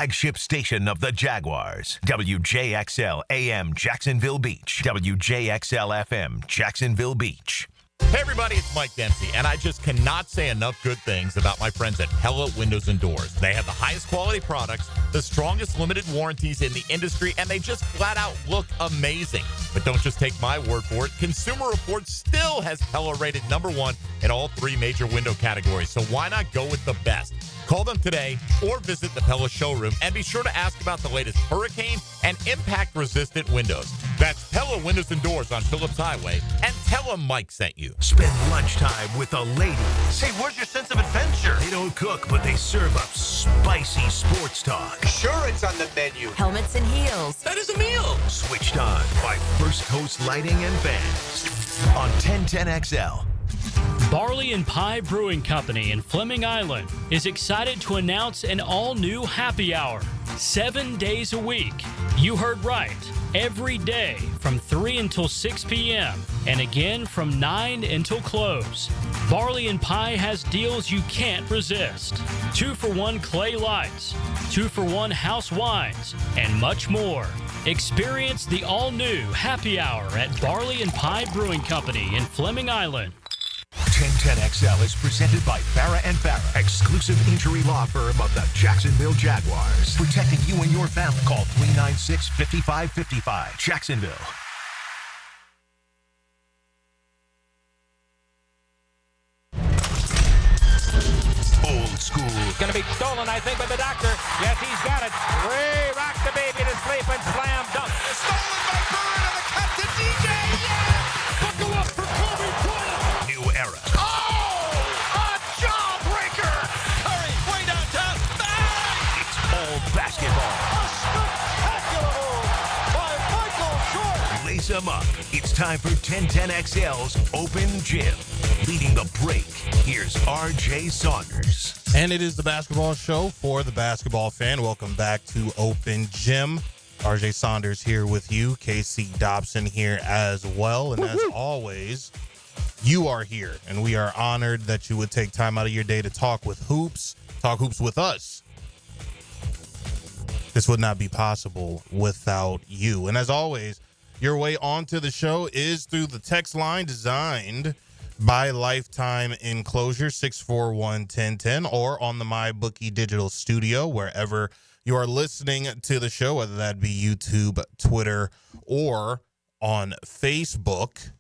flagship station of the Jaguars. WJXL AM Jacksonville Beach. WJXL FM Jacksonville Beach. Hey everybody, it's Mike Dempsey, and I just cannot say enough good things about my friends at Pella Windows and Doors. They have the highest quality products, the strongest limited warranties in the industry, and they just flat out look amazing. But don't just take my word for it. Consumer Reports still has Pella rated #1 in all 3 major window categories, so why not go with the best? Call them today or visit the Pella showroom, and be sure to ask about the latest hurricane and impact-resistant windows. That's Pella Windows and Doors on Phillips Highway, and tell them Mike sent you. Spend lunchtime with the ladies. Hey, where's your sense of adventure? They don't cook, but they serve up spicy sports talk. Sure, it's on the menu. Helmets and heels. That is a meal. Switched on by First Coast Lighting and Fans on 1010XL. Barley and Pie Brewing Company in Fleming Island is excited to announce an all-new happy hour, 7 days a week. You heard right. Every day from 3 until 6 p.m. and again from 9 until close. Barley and Pie has deals you can't resist. 2-for-1 clay lights, 2-for-1 house wines, and much more. Experience the all-new happy hour at Barley and Pie Brewing Company in Fleming Island. 1010XL is presented by Farah and Farah, exclusive injury law firm of the Jacksonville Jaguars. Protecting you and your family. Call 396-5555. Jacksonville. Old school. Going to be stolen, I think, by the doctor. Yes, he's got it. Ray rocked the baby to sleep and slam dunk. Stolen by Bird and the cut to DJ. Yeah! Buckle up for Kobe Bryant. New era. Oh! A jawbreaker! Curry, way downtown. Bang! It's all basketball. A spectacular move by Michael Jordan. Lace them up. It's time for 1010XL's Open Gym. Leading the break, here's R.J. Saunders. And it is the basketball show for the basketball fan. Welcome back to Open Gym. R.J. Saunders here with you. Casey Dobson here as well. And as always, you are here. And we are honored that you would take time out of your day to talk hoops with us. This would not be possible without you. And as always, your way onto the show is through the text line designed by Lifetime Enclosure, 641-1010, or on the MyBookie Digital Studio, wherever you are listening to the show, whether that be YouTube, Twitter, or on Facebook.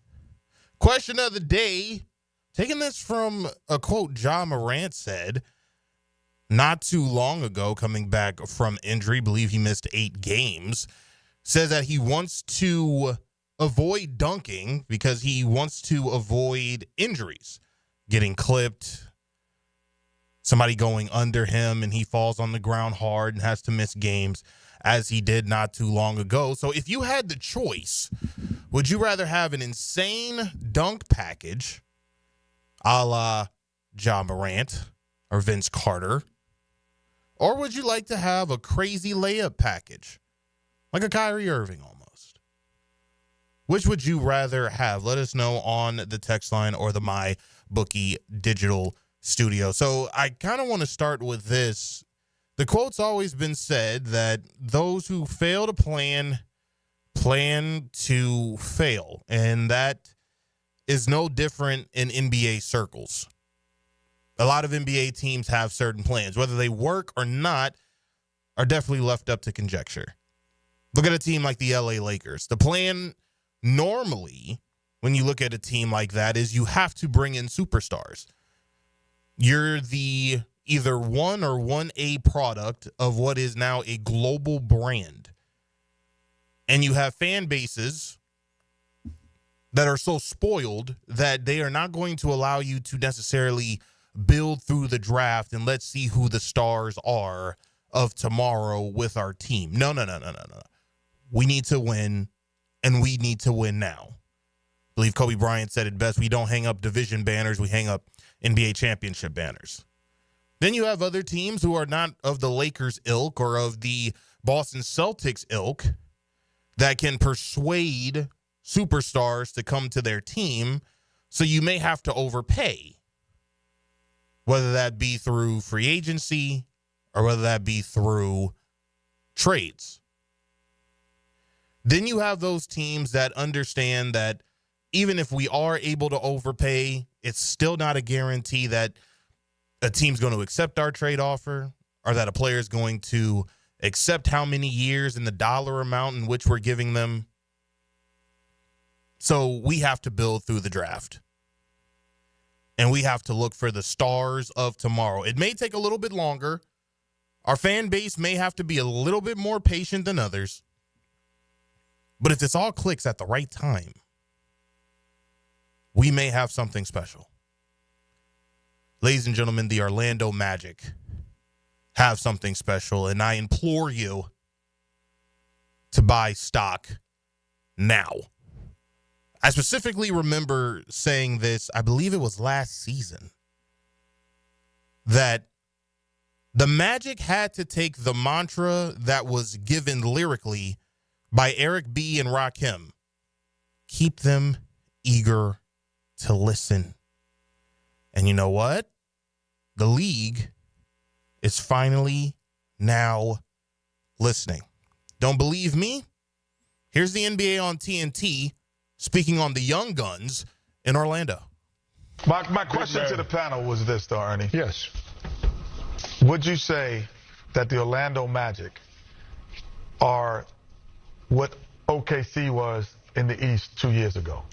Question of the day, taking this from a quote Ja Morant said not too long ago, coming back from injury, believe he missed 8 games, says that he wants to avoid dunking because he wants to avoid injuries, getting clipped, somebody going under him and he falls on the ground hard and has to miss games as he did not too long ago. So if you had the choice, would you rather have an insane dunk package a la Ja Morant or Vince Carter, or would you like to have a crazy layup package like a Kyrie Irving almost? Which would you rather have? Let us know on the text line or the MyBookie Digital Studio. So I kind of want to start with this. The quote's always been said that those who fail to plan to fail. And that is no different in NBA circles. A lot of NBA teams have certain plans. Whether they work or not are definitely left up to conjecture. Look at a team like the LA Lakers. The plan normally, when you look at a team like that, is you have to bring in superstars. You're the either 1 or 1A product of what is now a global brand. And you have fan bases that are so spoiled that they are not going to allow you to necessarily build through the draft and let's see who the stars are of tomorrow with our team. No. We need to win. And we need to win now. I believe Kobe Bryant said it best. We don't hang up division banners. We hang up NBA championship banners. Then you have other teams who are not of the Lakers ilk or of the Boston Celtics ilk that can persuade superstars to come to their team. So you may have to overpay, whether that be through free agency or whether that be through trades. Then you have those teams that understand that even if we are able to overpay, it's still not a guarantee that a team's going to accept our trade offer or that a player is going to accept how many years and the dollar amount in which we're giving them. So we have to build through the draft. And we have to look for the stars of tomorrow. It may take a little bit longer. Our fan base may have to be a little bit more patient than others. But if this all clicks at the right time, we may have something special. Ladies and gentlemen, the Orlando Magic have something special, and I implore you to buy stock now. I specifically remember saying this, I believe it was last season, that the Magic had to take the mantra that was given lyrically by Eric B. and Rakim. Keep them eager to listen. And you know what? The league is finally now listening. Don't believe me? Here's the NBA on TNT speaking on the young guns in Orlando. My question to the panel was this, though, Ernie. Yes. Would you say that the Orlando Magic are what OKC was in the East 2 years ago?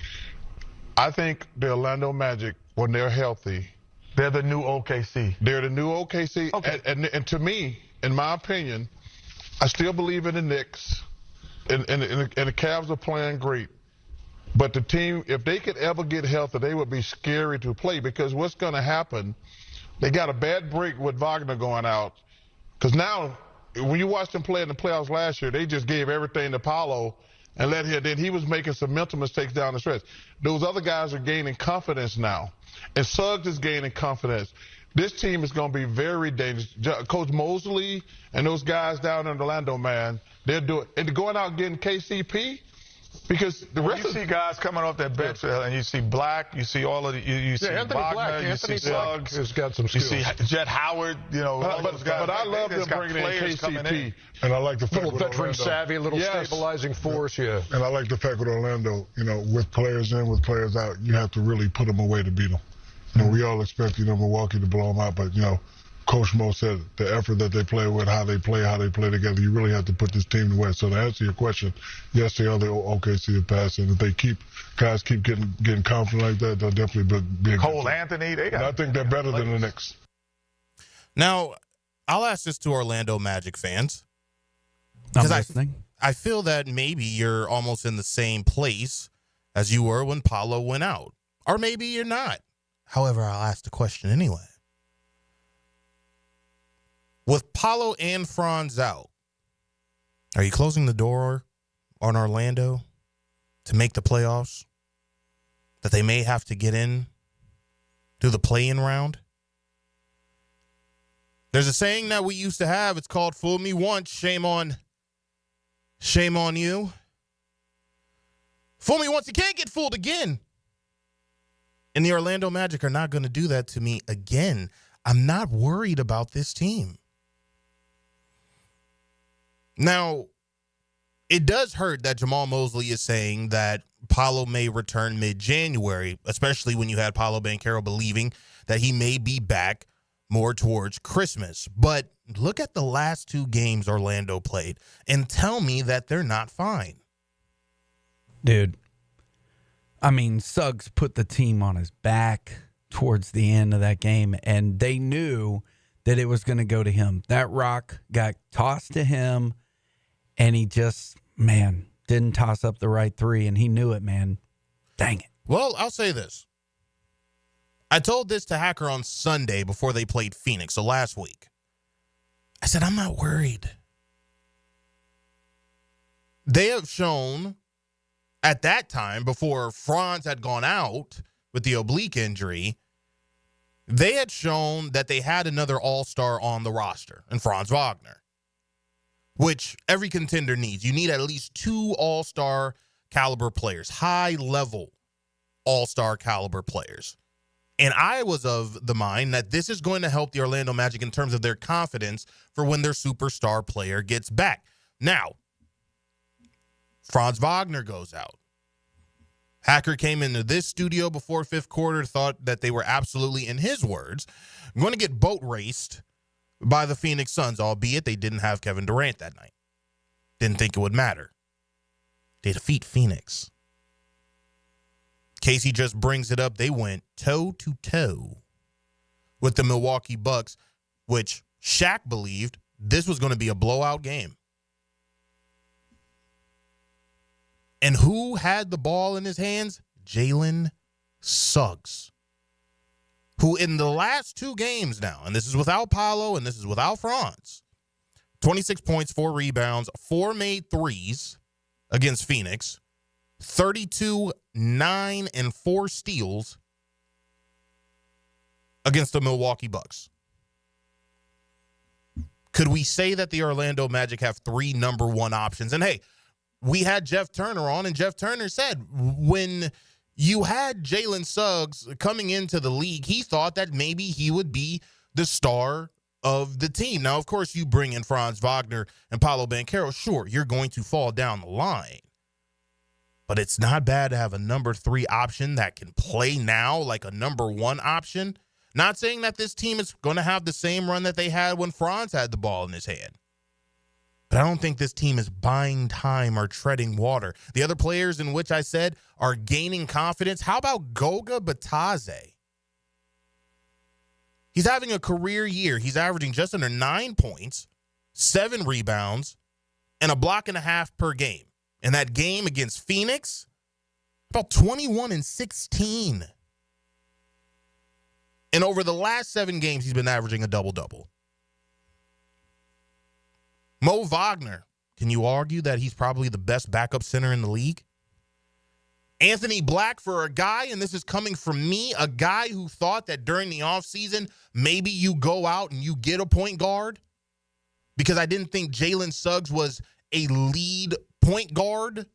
I think the Orlando Magic, when they're healthy, They're the new OKC. they're the new OKC. Okay. And to me, in my opinion, I still believe in the Knicks. And the Cavs are playing great. But the team, if they could ever get healthy, they would be scary to play, because what's going to happen, they got a bad break with Wagner going out. Because now, when you watched them play in the playoffs last year, they just gave everything to Paolo and let him. Then he was making some mental mistakes down the stretch. Those other guys are gaining confidence now. And Suggs is gaining confidence. This team is going to be very dangerous. Coach Mosley and those guys down in Orlando, man, they're doing – and going out and getting KCP, because the When rest you of see guys coming off that bench, and you see Black, you see all of the, you see Anthony Wagner, Black, you Anthony see Black Suggs, has got some you skills. see Jet Howard, you know, all But those guys. I love They them just got bringing in players coming KCP. And I like the fact Little with veteran Orlando, savvy, a little Yes. stabilizing force, yeah. and I like the fact with Orlando, you know, with players in, with players out, you have to really put them away to beat them. You know, we all expect, you know, Milwaukee to blow them out, but, you know, Coach Mo said the effort that they play with, how they play together, you really have to put this team away. So to answer your question, yes, they are the OKC of pass, and if guys keep getting confident like that, they'll definitely be a good Cole team. Anthony, they And got. I think they're better than the Knicks. Now, I'll ask this to Orlando Magic fans. I'm 'Cause listening. I feel that maybe you're almost in the same place as you were when Paolo went out. Or maybe you're not. However, I'll ask the question anyway. With Paolo and Franz out, are you closing the door on Orlando to make the playoffs? That they may have to get in to the play-in round? There's a saying that we used to have. It's called "Fool me once, shame on you." Fool me once, you can't get fooled again. And the Orlando Magic are not going to do that to me again. I'm not worried about this team. Now, it does hurt that Jamal Mosley is saying that Paolo may return mid-January, especially when you had Paolo Banchero believing that he may be back more towards Christmas. But look at the last two games Orlando played and tell me that they're not fine. Dude, I mean, Suggs put the team on his back towards the end of that game, and they knew that it was going to go to him. That rock got tossed to him, and he just, man, didn't toss up the right three, and he knew it, man. Dang it. Well, I'll say this. I told this to Hacker on Sunday before they played Phoenix, so last week. I said, I'm not worried. They have shown at that time, before Franz had gone out with the oblique injury, they had shown that they had another all-star on the roster in Franz Wagner, which every contender needs. You need at least two all-star caliber players, high-level all-star caliber players. And I was of the mind that this is going to help the Orlando Magic in terms of their confidence for when their superstar player gets back. Now, Franz Wagner goes out. Hacker came into this studio before fifth quarter, thought that they were absolutely, in his words, going to get boat raced by the Phoenix Suns, albeit they didn't have Kevin Durant that night. Didn't think it would matter. They defeat Phoenix. Casey just brings it up. They went toe-to-toe with the Milwaukee Bucks, which Shaq believed this was going to be a blowout game. And who had the ball in his hands? Jalen Suggs, who in the last two games now, and this is without Paolo and this is without Franz, 26 points, 4 rebounds, 4 made threes against Phoenix, 32, 9, and 4 steals against the Milwaukee Bucks. Could we say that the Orlando Magic have 3 number 1 options? And hey, we had Jeff Turner on, and Jeff Turner said when you had Jalen Suggs coming into the league, he thought that maybe he would be the star of the team. Now, of course, you bring in Franz Wagner and Paolo Banchero. Sure, you're going to fall down the line. But it's not bad to have a number 3 option that can play now like a number 1 option. Not saying that this team is going to have the same run that they had when Franz had the ball in his hand. But I don't think this team is buying time or treading water. The other players in which I said are gaining confidence. How about Goga Bitadze? He's having a career year. He's averaging just under 9 points, 7 rebounds, and a block and a half per game. And that game against Phoenix, about 21 and 16. And over the last 7 games, he's been averaging a double-double. Mo Wagner, can you argue that he's probably the best backup center in the league? Anthony Black, for a guy, and this is coming from me, a guy who thought that during the offseason, maybe you go out and you get a point guard, because I didn't think Jalen Suggs was a lead point guard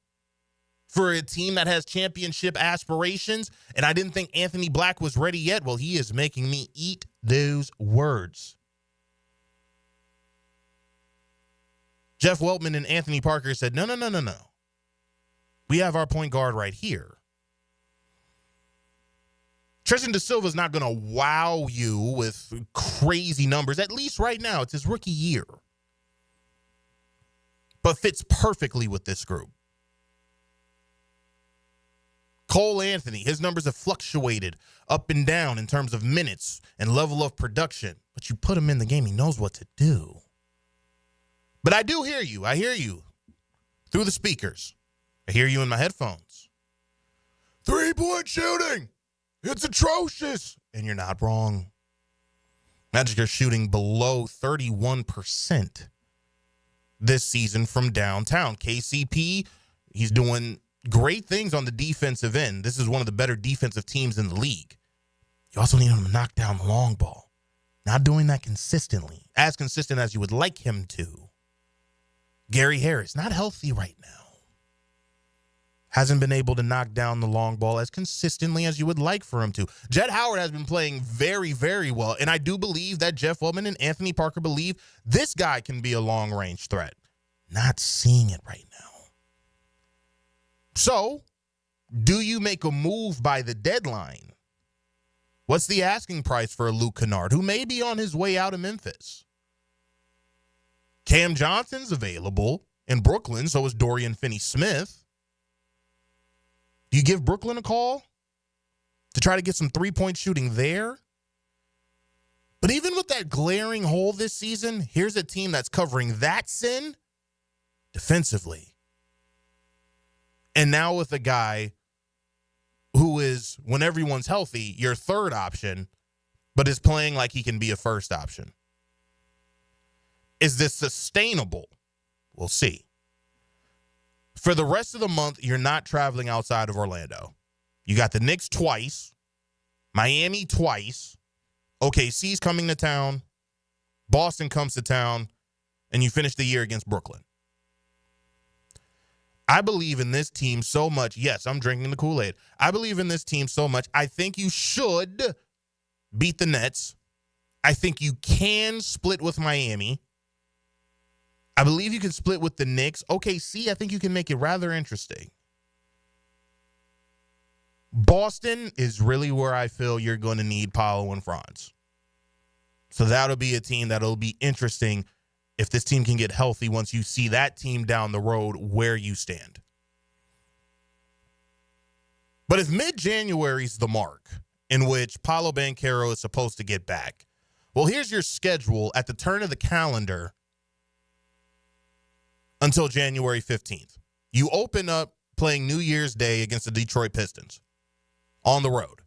for a team that has championship aspirations, and I didn't think Anthony Black was ready yet. Well, he is making me eat those words. Jeff Weltman and Anthony Parker said, no. We have our point guard right here. Tristan Da Silva is not going to wow you with crazy numbers, at least right now. It's his rookie year. But fits perfectly with this group. Cole Anthony, his numbers have fluctuated up and down in terms of minutes and level of production. But you put him in the game, he knows what to do. But I do hear you. I hear you through the speakers. I hear you in my headphones. 3-point shooting. It's atrocious. And you're not wrong. Magic are shooting below 31% this season from downtown. KCP, he's doing great things on the defensive end. This is one of the better defensive teams in the league. You also need him to knock down the long ball. Not doing that consistently, as consistent as you would like him to. Gary Harris, not healthy right now. Hasn't been able to knock down the long ball as consistently as you would like for him to. Jett Howard has been playing very, very well, and I do believe that Jeff Weltman and Anthony Parker believe this guy can be a long-range threat. Not seeing it right now. So, do you make a move by the deadline? What's the asking price for a Luke Kennard, who may be on his way out of Memphis? Cam Johnson's available in Brooklyn, so is Dorian Finney-Smith. Do you give Brooklyn a call to try to get some three-point shooting there? But even with that glaring hole this season, here's a team that's covering that sin defensively. And now with a guy who is, when everyone's healthy, your third option, but is playing like he can be a first option. Is this sustainable? We'll see. For the rest of the month, you're not traveling outside of Orlando. You got the Knicks twice, Miami twice, OKC's coming to town, Boston comes to town, and you finish the year against Brooklyn. I believe in this team so much. Yes, I'm drinking the Kool-Aid. I believe in this team so much. I think you should beat the Nets. I think you can split with Miami. I believe you can split with the Knicks. OKC, I think you can make it rather interesting. Boston is really where I feel you're going to need Paolo and Franz. So that'll be a team that'll be interesting if this team can get healthy once you see that team down the road where you stand. But if mid-January is the mark in which Paolo Banchero is supposed to get back, well, here's your schedule at the turn of the calendar until January 15th. You open up playing New Year's Day against the Detroit Pistons on the road.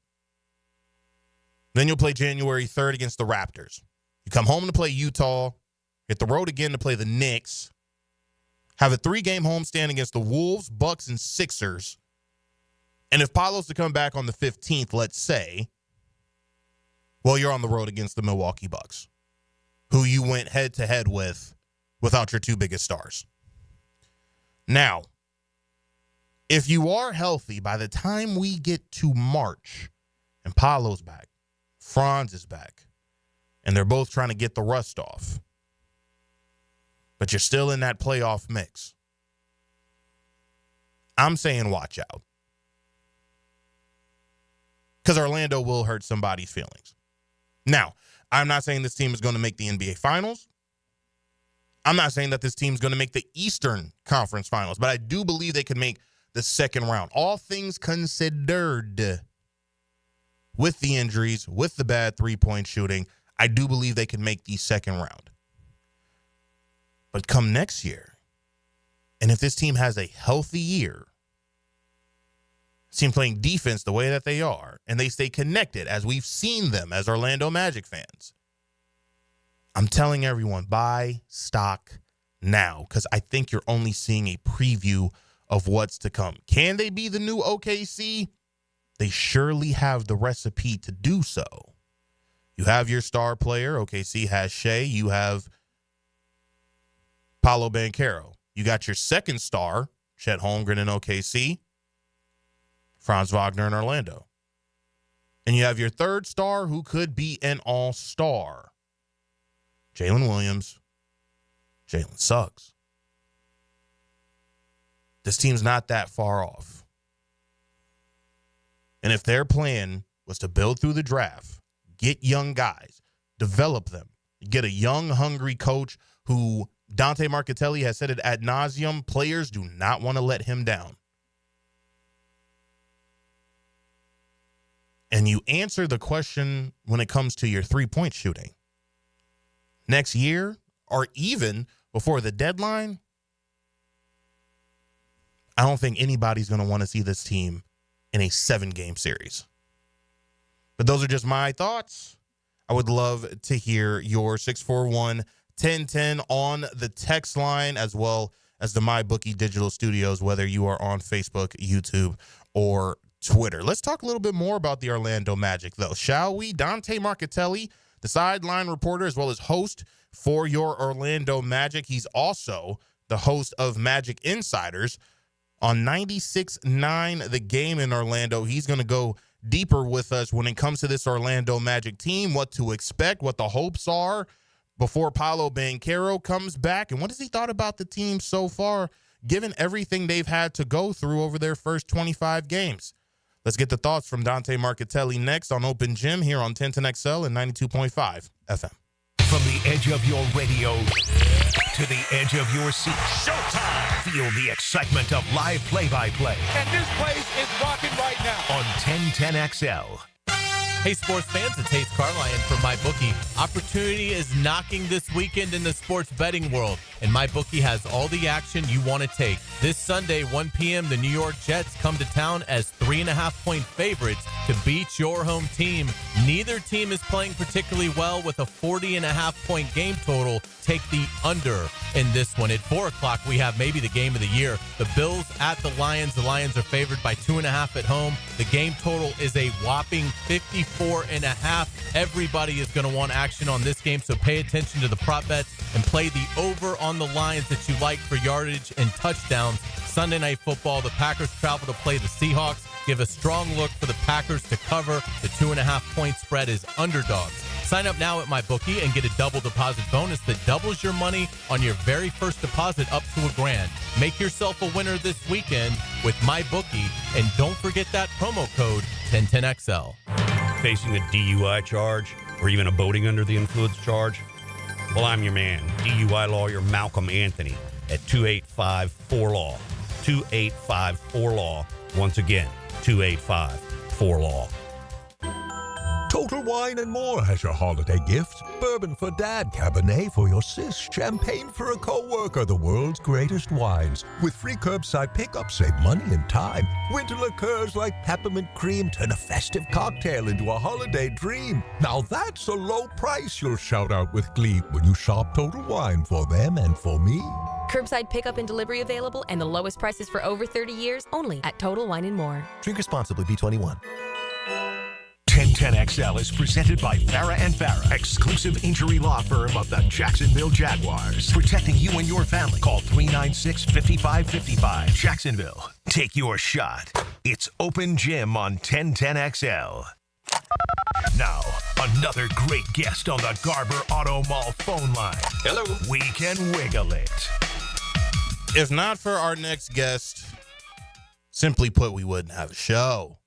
Then you'll play January 3rd against the Raptors. You come home to play Utah, hit the road again to play the Knicks, have a 3-game homestand against the Wolves, Bucks, and Sixers. And if Paolo's to come back on the 15th, let's say, well, you're on the road against the Milwaukee Bucks, who you went head-to-head with without your 2 biggest stars. Now, if you are healthy by the time we get to March and Paolo's back, Franz is back, and they're both trying to get the rust off, but you're still in that playoff mix, I'm saying watch out. Because Orlando will hurt somebody's feelings. Now, I'm not saying this team is going to make the NBA Finals. I'm not saying that this team is going to make the Eastern Conference Finals, but I do believe they could make the second round. All things considered, with the injuries, with the bad three-point shooting, I do believe they can make the second round. But come next year, and if this team has a healthy year, team playing defense the way that they are, and they stay connected as we've seen them as Orlando Magic fans, I'm telling everyone, buy stock now, because I think you're only seeing a preview of what's to come. Can they be the new OKC? They surely have the recipe to do so. You have your star player. OKC has Shea. You have Paolo Banchero. You got your second star, Chet Holmgren in OKC. Franz Wagner in Orlando. And you have your third star who could be an all-star. Jalen Williams, Jalen Suggs. This team's not that far off. And if their plan was to build through the draft, get young guys, develop them, get a young, hungry coach who Dante Marchitelli has said it ad nauseum, players do not want to let him down. And you answer the question when it comes to your three-point shooting. Next year, or even before the deadline, I don't think anybody's going to want to see this team in a 7-game series. But those are just my thoughts. I would love to hear your 641-1010 on the text line, as well as the MyBookie Digital Studios, whether you are on Facebook, YouTube, or Twitter. Let's talk a little bit more about the Orlando Magic, though, shall we? Dante Marchitelli, the sideline reporter, as well as host for your Orlando Magic. He's also the host of Magic Insiders on 96.9 The Game in Orlando. He's going to go deeper with us when it comes to this Orlando Magic team, what to expect, what the hopes are before Paolo Banchero comes back, and what has he thought about the team so far, given everything they've had to go through over their first 25 games. Let's get the thoughts from Dante Marchitelli next on Open Gym here on 1010XL and 92.5 FM. From the edge of your radio to the edge of your seat. Showtime! Feel the excitement of live play-by-play. And this place is rocking right now. On 1010XL. Hey, sports fans, it's Hayes Carlyon from MyBookie. Opportunity is knocking this weekend in the sports betting world, and MyBookie has all the action you want to take. This Sunday, 1 p.m., the New York Jets come to town as 3.5-point favorites to beat your home team. Neither team is playing particularly well with a 40.5-point game total. Take the under in this one. At 4 o'clock, we have maybe the game of the year. The Bills at the Lions. The Lions are favored by 2.5 at home. The game total is a whopping 54.5. Everybody is going to want action on this game, so pay attention to the prop bets and play the over on the Lions that you like for yardage and touchdowns. Sunday Night Football, the Packers travel to play the Seahawks. Give a strong look for the Packers to cover. The 2.5-point spread is underdogs. Sign up now at MyBookie and get a double deposit bonus that doubles your money on your very first deposit up to $1,000. Make yourself a winner this weekend with MyBookie, and don't forget that promo code 1010XL. Facing a DUI charge or even a boating under the influence charge? Well, I'm your man, DUI lawyer Malcolm Anthony at 285-4LAW. 285-4LAW. Once again, 285-4LAW. Total Wine & More has your holiday gifts. Bourbon for Dad, Cabernet for your sis, champagne for a co-worker, the world's greatest wines. With free curbside pickup, save money and time. Winter liqueurs like peppermint cream turn a festive cocktail into a holiday dream. Now that's a low price you'll shout out with glee when you shop Total Wine for them and for me. Curbside pickup and delivery available, and the lowest prices for over 30 years only at Total Wine & More. Drink responsibly, B21. 1010XL is presented by Farah and Farah, exclusive injury law firm of the Jacksonville Jaguars. Protecting you and your family. Call 396-5555. Jacksonville, take your shot. It's Open Gym on 1010XL. Now, another great guest on the Garber Auto Mall phone line. Hello. We can wiggle it. If not for our next guest, simply put, we wouldn't have a show.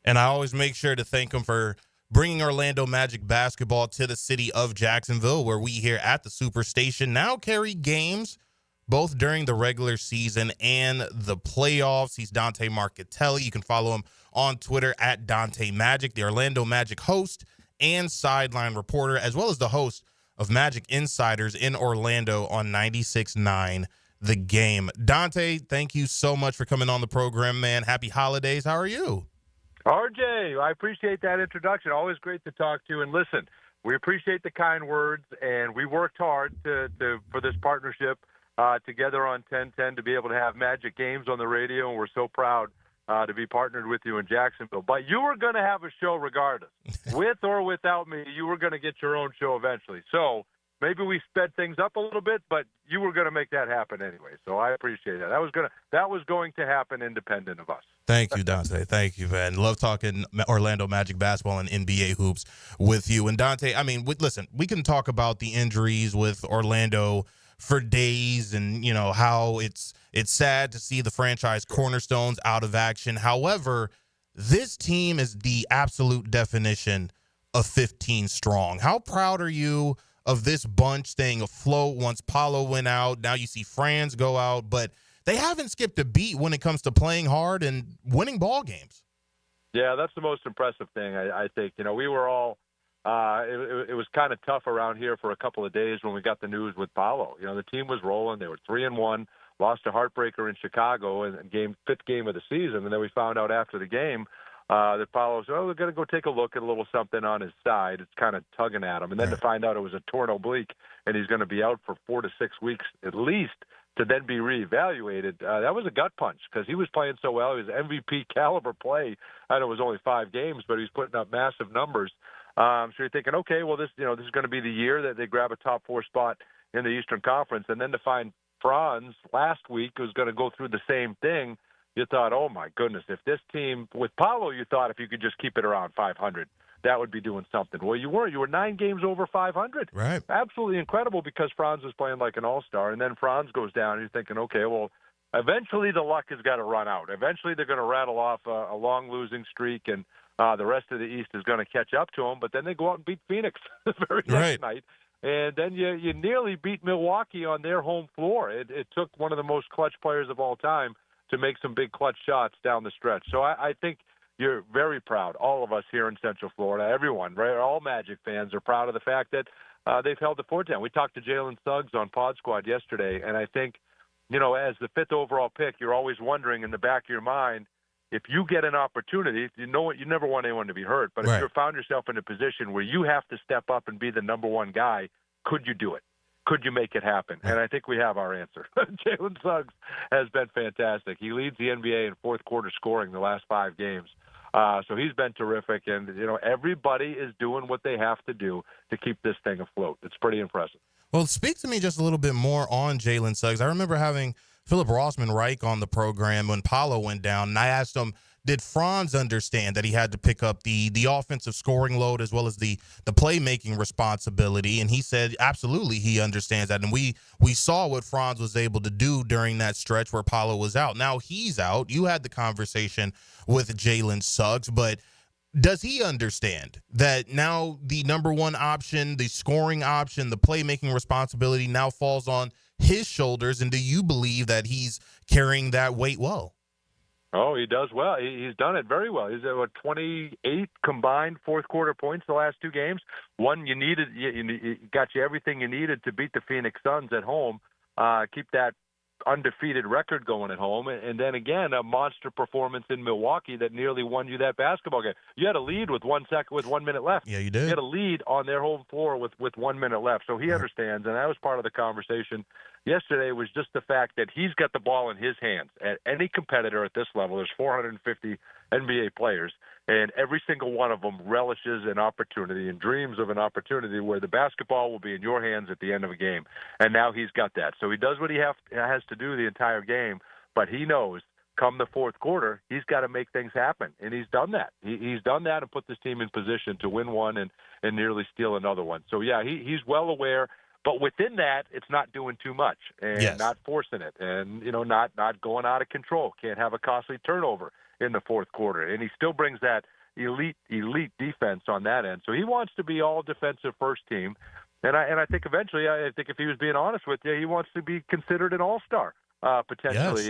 And I always make sure to thank him for bringing Orlando Magic basketball to the city of Jacksonville, where we here at the Superstation now carry games both during the regular season and the playoffs. He's Dante Marchitelli. You can follow him on Twitter at Dante Magic, the Orlando Magic host and sideline reporter, as well as the host of Magic Insiders in Orlando on 96.9 The Game. Dante, thank you so much for coming on the program, man. Happy holidays. How are you? RJ, I appreciate that introduction. Always great to talk to you. And listen, we appreciate the kind words, and we worked hard for this partnership together on 1010 to be able to have Magic games on the radio, and we're so proud to be partnered with you in Jacksonville. But you were going to have a show regardless. With or without me, you were going to get your own show eventually. So maybe we sped things up a little bit, but you were going to make that happen anyway. So I appreciate that. That was going to happen independent of us. Thank you, Dante. Thank you, man. Love talking Orlando Magic basketball and NBA hoops with you. And Dante, I mean, listen, we can talk about the injuries with Orlando for days, and how it's sad to see the franchise cornerstones out of action. However, this team is the absolute definition of 15 strong. How proud are you of this bunch staying afloat once Paolo went out? Now you see Franz go out, but they haven't skipped a beat when it comes to playing hard and winning ball games. Yeah, that's the most impressive thing, I think. We were all it was kind of tough around here for a couple of days when we got the news with Paolo. The team was rolling. They were 3-1, lost a heartbreaker in Chicago in fifth game of the season, and then we found out after the game that Paolo said, we're going to go take a look at a little something on his side. It's kind of tugging at him. And then to find out it was a torn oblique and he's going to be out for 4 to 6 weeks at least to then be reevaluated, that was a gut punch because he was playing so well. He was MVP caliber play. I know it was only 5 games, but he was putting up massive numbers. So you're thinking, okay, well, this is going to be the year that they grab a top 4 spot in the Eastern Conference. And then to find Franz last week was going to go through the same thing, you thought, oh, my goodness, if this team – with Paolo, you thought if you could just keep it around 500, that would be doing something. Well, you weren't. You were 9 games over 500. Right. Absolutely incredible because Franz was playing like an all-star. And then Franz goes down, and you're thinking, okay, well, eventually the luck has got to run out. Eventually they're going to rattle off a long losing streak, and the rest of the East is going to catch up to them. But then they go out and beat Phoenix the very next night. And then you nearly beat Milwaukee on their home floor. It took one of the most clutch players of all time to make some big clutch shots down the stretch. So I think you're very proud, all of us here in Central Florida, everyone, right? All Magic fans are proud of the fact that they've held the fort down. We talked to Jalen Suggs on Pod Squad yesterday, and I think, as the 5th overall pick, you're always wondering in the back of your mind, if you get an opportunity, you never want anyone to be hurt, but if you found yourself in a position where you have to step up and be the number one guy, could you do it? Could you make it happen? And I think we have our answer. Jalen Suggs has been fantastic. He leads the NBA in fourth quarter scoring the last 5 games. So he's been terrific. And, everybody is doing what they have to do to keep this thing afloat. It's pretty impressive. Well, speak to me just a little bit more on Jalen Suggs. I remember having Philip Rossman-Reich on the program when Paolo went down, and I asked him, did Franz understand that he had to pick up the offensive scoring load as well as the playmaking responsibility? And he said, absolutely, he understands that. And we saw what Franz was able to do during that stretch where Paolo was out. Now he's out. You had the conversation with Jalen Suggs, but does he understand that now the number one option, the scoring option, the playmaking responsibility now falls on his shoulders? And do you believe that he's carrying that weight well? Oh, he does well. He's done it very well. He's at 28 combined fourth quarter points the last two games. One, you got you everything you needed to beat the Phoenix Suns at home, keep that undefeated record going at home, and then again a monster performance in Milwaukee that nearly won you that basketball game. You had a lead with 1 minute left. Yeah, you did. You had a lead on their home floor with 1 minute left. So he understands, and that was part of the conversation yesterday. Was just the fact that he's got the ball in his hands. At any competitor at this level, there's 450 NBA players, and every single one of them relishes an opportunity and dreams of an opportunity where the basketball will be in your hands at the end of a game. And now he's got that. So he does what he has to do the entire game, but he knows come the fourth quarter, he's got to make things happen. And he's done that. He's done that and put this team in position to win one and nearly steal another one. So, yeah, he's well aware. But within that, it's not doing too much and not forcing it and, not going out of control. Can't have a costly turnover in the fourth quarter. And he still brings that elite defense on that end. So he wants to be all defensive first team. And I think eventually, if he was being honest with you, he wants to be considered an all-star potentially,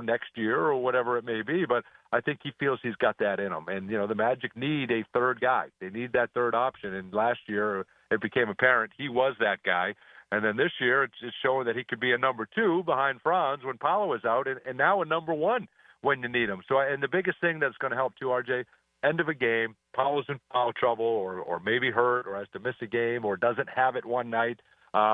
next year or whatever it may be. But I think he feels he's got that in him. And, the Magic need a third guy. They need that third option. And last year it became apparent he was that guy. And then this year it's showing that he could be a number two behind Franz when Paolo was out and now a number one when you need him. So, and the biggest thing that's going to help too, RJ, end of a game, Paolo's in foul trouble or maybe hurt or has to miss a game or doesn't have it one night.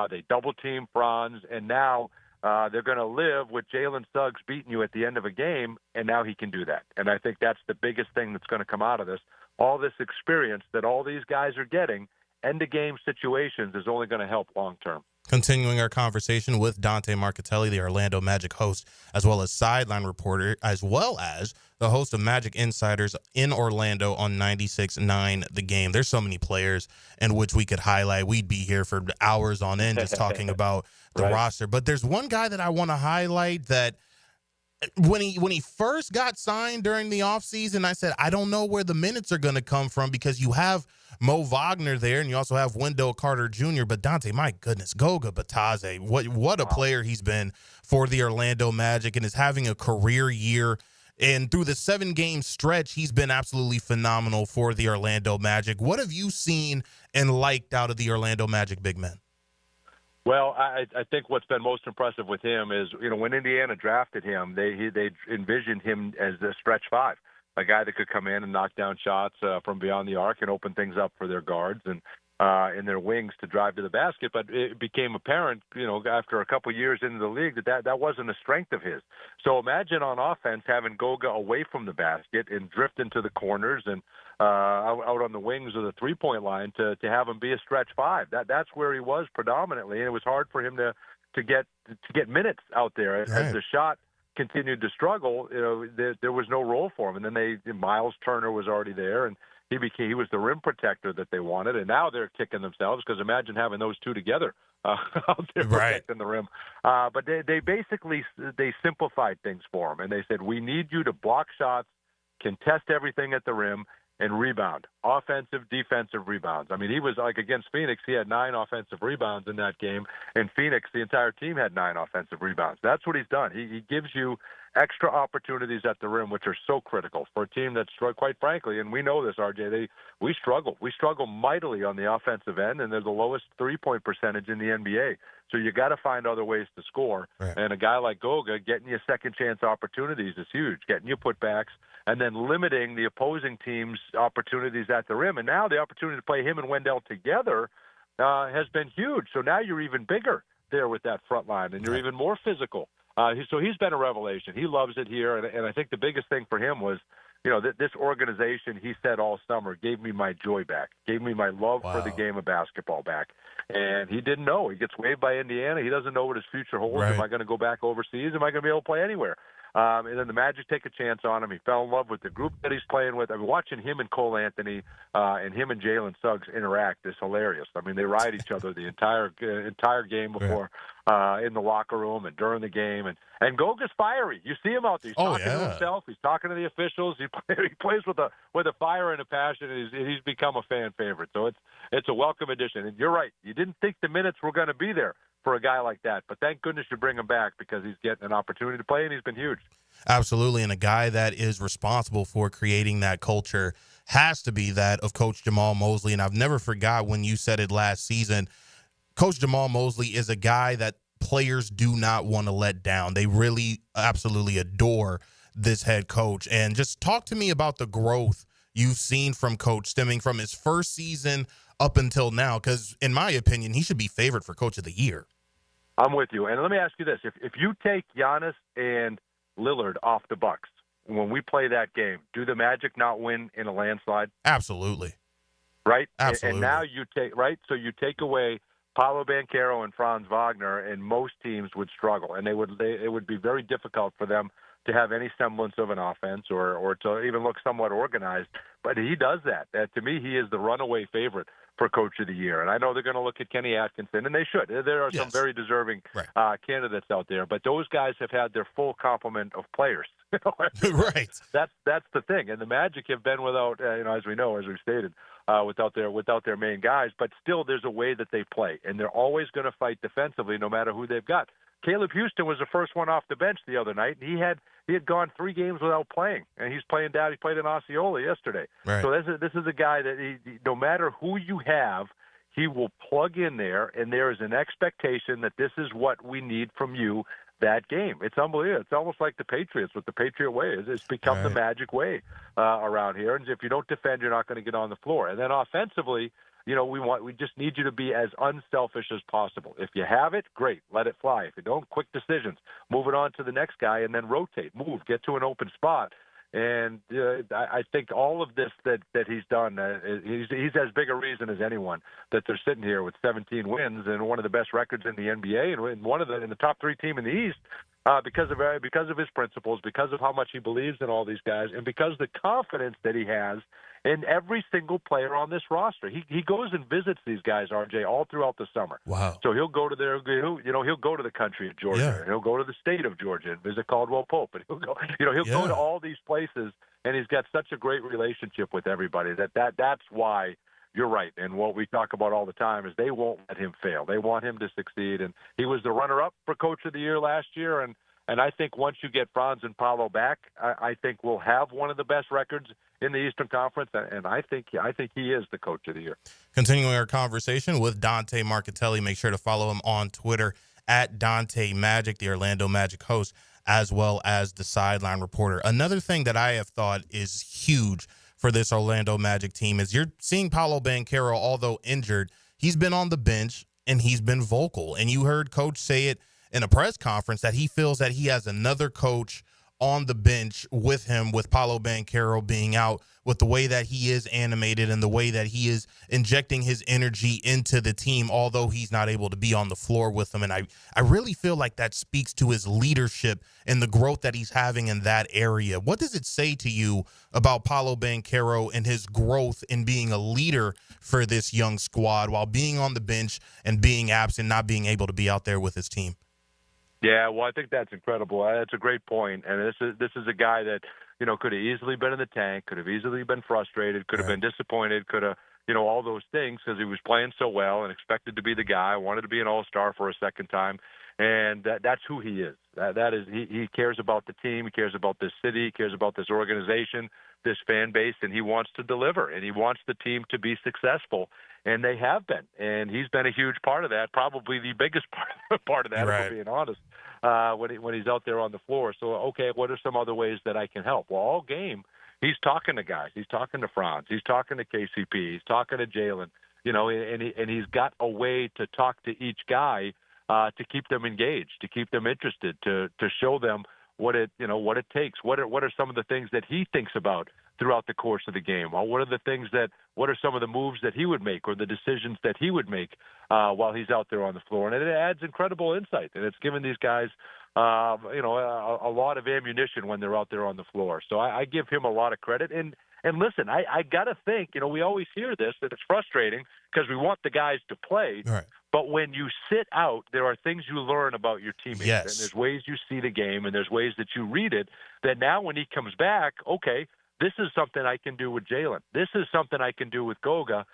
They double-team Franz, and now they're going to live with Jalen Suggs beating you at the end of a game, and now he can do that. And I think that's the biggest thing that's going to come out of this. All this experience that all these guys are getting, end-of-game situations is only going to help long-term. Continuing our conversation with Dante Marchitelli, the Orlando Magic host, as well as sideline reporter, as well as the host of Magic Insiders in Orlando on 96.9 The Game. There's so many players in which we could highlight. We'd be here for hours on end just talking about the roster. But there's one guy that I want to highlight that when he first got signed during the offseason, I said, I don't know where the minutes are going to come from because you have Mo Wagner there, and you also have Wendell Carter Jr. But Dante, my goodness, Goga Bitadze, what a player he's been for the Orlando Magic, and is having a career year. And through the 7-game stretch, he's been absolutely phenomenal for the Orlando Magic. What have you seen and liked out of the Orlando Magic big men? Well, I think what's been most impressive with him is, when Indiana drafted him, they envisioned him as a stretch five, a guy that could come in and knock down shots from beyond the arc and open things up for their guards and in their wings to drive to the basket. But it became apparent, after a couple years into the league that wasn't a strength of his. So imagine on offense having Goga away from the basket and drift into the corners and out on the wings of the three-point line to have him be a stretch five. That's where he was predominantly, and it was hard for him to get minutes out there as the shot continued to struggle. There was no role for him, and then Miles Turner was already there, and he was the rim protector that they wanted, and now they're kicking themselves because imagine having those two together out there protecting the rim. But they basically simplified things for him, and they said, we need you to block shots, contest everything at the rim, and rebound, offensive, defensive rebounds. I mean, he was like against Phoenix, he had 9 offensive rebounds in that game. In Phoenix, the entire team had 9 offensive rebounds. That's what he's done. He gives you extra opportunities at the rim, which are so critical for a team that's, quite frankly, and we know this, RJ, we struggle. We struggle mightily on the offensive end, and they're the lowest three-point percentage in the NBA. So you got to find other ways to score. Right. And a guy like Goga, getting you second-chance opportunities is huge, getting you putbacks, and then limiting the opposing team's opportunities at the rim. And now the opportunity to play him and Wendell together has been huge. So now you're even bigger there with that front line, and you're even more physical. So he's been a revelation. He loves it here, and I think the biggest thing for him was this organization, he said all summer, gave me my joy back, gave me my love for the game of basketball back. And he didn't know. He gets waived by Indiana. He doesn't know what his future holds. Right. Am I going to go back overseas? Am I going to be able to play anywhere? And then the Magic take a chance on him. He fell in love with the group that he's playing with. I mean, watching him and Cole Anthony and him and Jalen Suggs interact is hilarious. I mean, they ride each other the entire game before in the locker room and during the game. And Goga's fiery. You see him out there. He's talking to himself. He's talking to the officials. He plays with a fire and a passion, and he's become a fan favorite. So it's a welcome addition. And you're right. You didn't think the minutes were going to be there for a guy like that, but thank goodness you bring him back because he's getting an opportunity to play, and he's been huge. Absolutely, and a guy that is responsible for creating that culture has to be that of Coach Jamal Mosley, and I've never forgot when you said it last season. Coach Jamal Mosley is a guy that players do not want to let down. They really absolutely adore this head coach, and just talk to me about the growth you've seen from Coach stemming from his first season up until now, because in my opinion, he should be favored for Coach of the Year. I'm with you. And let me ask you this. If you take Giannis and Lillard off the Bucks, when we play that game, do the Magic not win in a landslide? Absolutely. Right? Absolutely. And now you take, right? So you take away Paolo Banchero and Franz Wagner, and most teams would struggle. And it would be very difficult for them to have any semblance of an offense or to even look somewhat organized. But he does that. To me, he is the runaway favorite for Coach of the Year. And I know they're going to look at Kenny Atkinson, and they should. There are some very deserving candidates out there. But those guys have had their full complement of players. Right. That's the thing. And the Magic have been without, as we know, as we've stated, without their main guys. But still, there's a way that they play. And they're always going to fight defensively no matter who they've got. Caleb Houston was the first one off the bench the other night, and he had gone 3 games without playing, and he's playing down. He played in Osceola yesterday. Right. So this is a guy that no matter who you have, he will plug in there, and there is an expectation that this is what we need from you that game. It's unbelievable. It's almost like the Patriots with the Patriot way. It's become the Magic way around here, and if you don't defend, you're not going to get on the floor. And then offensively, we just need you to be as unselfish as possible. If you have it, great, let it fly. If you don't, quick decisions, move it on to the next guy, and then rotate, move, get to an open spot. And I think all of this that he's done, he's as big a reason as anyone that they're sitting here with 17 wins and one of the best records in the NBA and one of in the top 3 team in the East. Because of his principles, because of how much he believes in all these guys, and because of the confidence that he has in every single player on this roster. He goes and visits these guys, RJ, all throughout the summer. Wow. So he'll go to he'll go to the country of Georgia, and he'll go to the state of Georgia and visit Caldwell Pope, and he'll go to all these places, and he's got such a great relationship with everybody that's why. You're right, and what we talk about all the time is they won't let him fail. They want him to succeed, and he was the runner-up for Coach of the Year last year, and I think once you get Franz and Paolo back, I think we'll have one of the best records in the Eastern Conference, and I think he is the Coach of the Year. Continuing our conversation with Dante Marchitelli, make sure to follow him on Twitter at Dante Magic, the Orlando Magic host, as well as the sideline reporter. Another thing that I have thought is huge for this Orlando Magic team is you're seeing Paolo Banchero, although injured, he's been on the bench and he's been vocal. And you heard Coach say it in a press conference that he feels that he has another coach on the bench with him, with Paolo Banchero being out, with the way that he is animated and the way that he is injecting his energy into the team, although he's not able to be on the floor with them. And I really feel like that speaks to his leadership and the growth that he's having in that area. What does it say to you about Paolo Banchero and his growth in being a leader for this young squad while being on the bench and being absent, not being able to be out there with his team? Yeah, well, I think that's incredible. That's a great point. And this is a guy that, could have easily been in the tank, could have easily been frustrated, could have been disappointed, could have, all those things because he was playing so well and expected to be the guy, wanted to be an all-star for a second time. And that's who he is. That is, he cares about the team, he cares about this city, he cares about this organization, this fan base, and he wants to deliver, and he wants the team to be successful. And they have been, and he's been a huge part of that, probably the biggest part of that, if we're being honest, when he's out there on the floor. So, okay, what are some other ways that I can help? Well, all game, he's talking to guys. He's talking to Franz. He's talking to KCP. He's talking to Jalen, and he's got a way to talk to each guy to keep them engaged, to keep them interested, to show them what it takes. What are some of the things that he thinks about throughout the course of the game? Well, what are some of the moves that he would make or the decisions that he would make while he's out there on the floor? And it adds incredible insight, and it's given these guys a lot of ammunition when they're out there on the floor. So I give him a lot of credit. And listen, I got to think, we always hear this, that it's frustrating because we want the guys to play. Right. But when you sit out, there are things you learn about your teammates. Yes. And there's ways you see the game, and there's ways that you read it, that now when he comes back, okay, this is something I can do with Jalen. This is something I can do with Goga.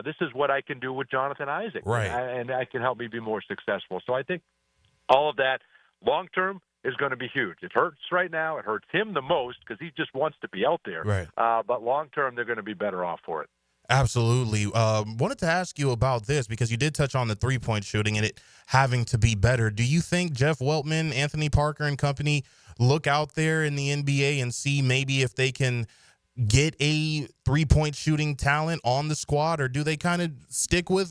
This is what I can do with Jonathan Isaac. Right. And that can help me be more successful. So I think all of that long-term is going to be huge. It hurts right now. It hurts him the most because he just wants to be out there. Right. But long-term, they're going to be better off for it. Absolutely. Wanted to ask you about this because you did touch on the three-point shooting and it having to be better. Do you think Jeff Weltman, Anthony Parker, and company look out there in the NBA and see maybe if they can get a three-point shooting talent on the squad, or do they kind of stick with